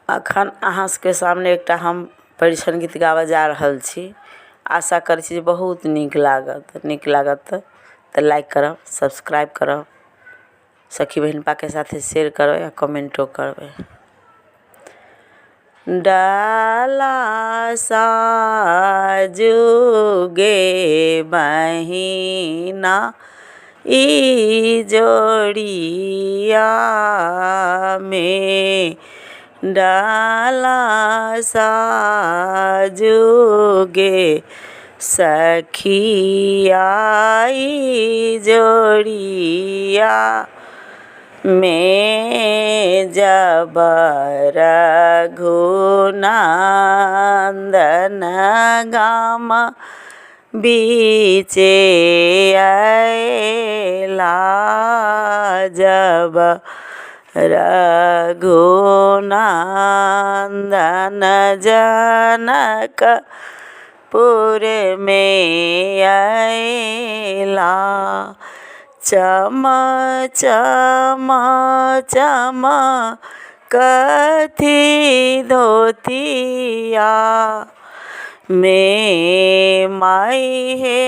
अखन अहाँ सबके सामने एकटा हम परिछन गीत गाबऽ जा रहल छी। आशा करै छी जे बहुत नीक लागत तऽ लाइक करब, सब्सक्राइब करब, सखी बहिनपा के साथे शेयर करब या कमेंटो करबै। डाला साजुगे बहिना ई जोड़िया में, डाला साजुगे सखिया ई जोड़िया में, जब रघुनंदन गाम बीचे अएला, जब रघुनंदन जनकपुर में अएला। चम चम चमकती धोतिया में माई हे,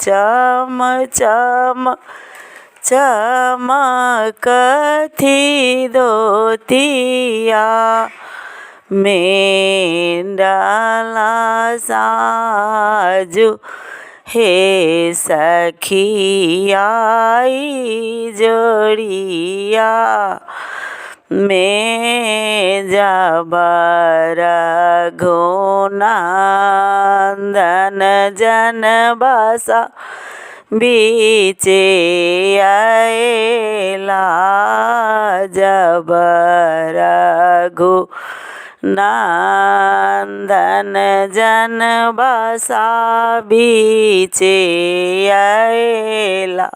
चम चम चमकती धोतिया में, डाला साजु हे सखिया ई जोड़िया में, जब रघुनंदन जनबसा बीचे अएला, जब रघुनंदन जनबसा बीचे अएला।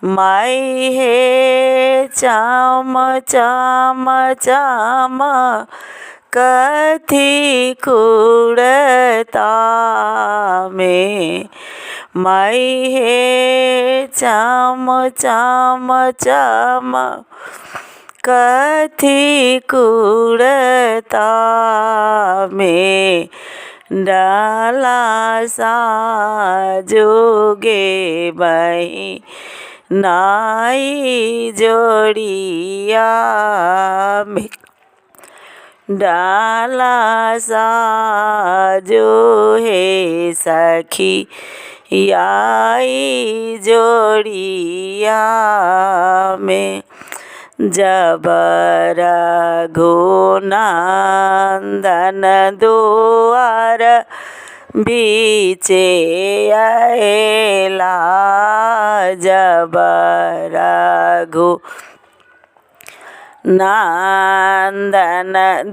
माई हे चम चम चमकती खुड़ता में, माई हे चम चम चमकती खुड़ता में, डाला साजुगे बहिना ई जोड़िया में, डाला साजु हे सखिया ई जोड़िया में, जब रघुनंदन दुआर बीचे अएला, जब रघुनंदन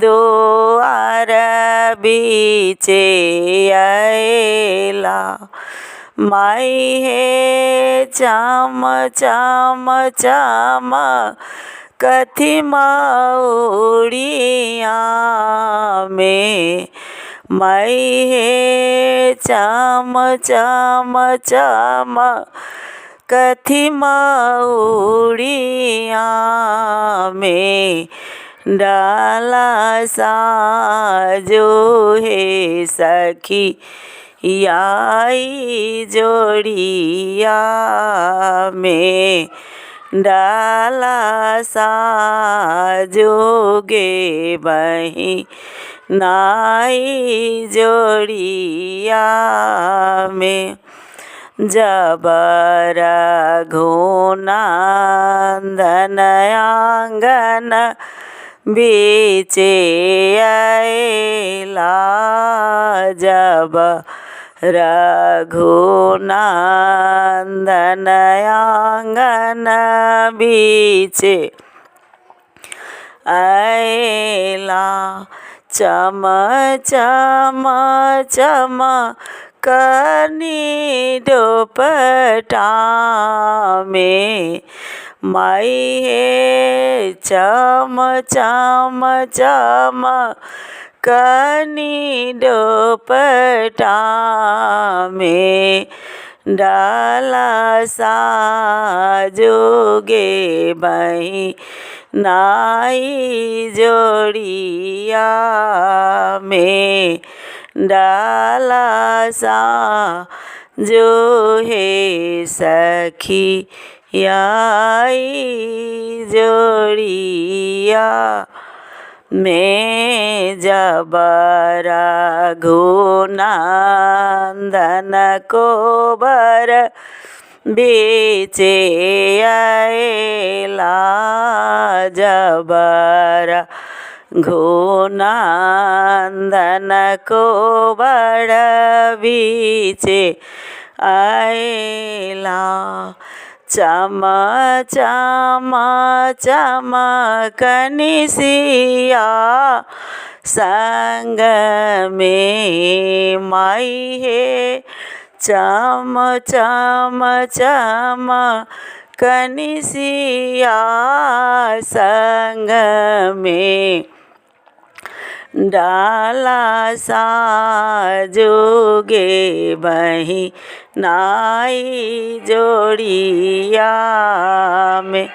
दुआर बीचे अएला। माई हे चम चम चमकती मऊड़िया में, माई हे चम चम चमकती मऊड़िया में, डाला साजु हे सखिया ई जोड़िया में, डाला साजुगे बहिना ई जोड़िया में, जब रघुनंदन आंगन बीचे अएला, जब रघुनंदन आंगन बीचे अएला। चम चम चमकनी दोपटा में, माई हे चम चम चमकनी दोपटा में, डाला साजोगे बहिना नाई जोड़िया में डाला सा जो है सखी आई जोड़िया में जबरा घुनंदन को बर बेचे आएला जबरा घुनंदन को बर बीचे आएला चम चम चमकनिसिया संग में माई है चम चम चमकनिसिया संग में डाला सा जोगे बही नाई जोड़िया में।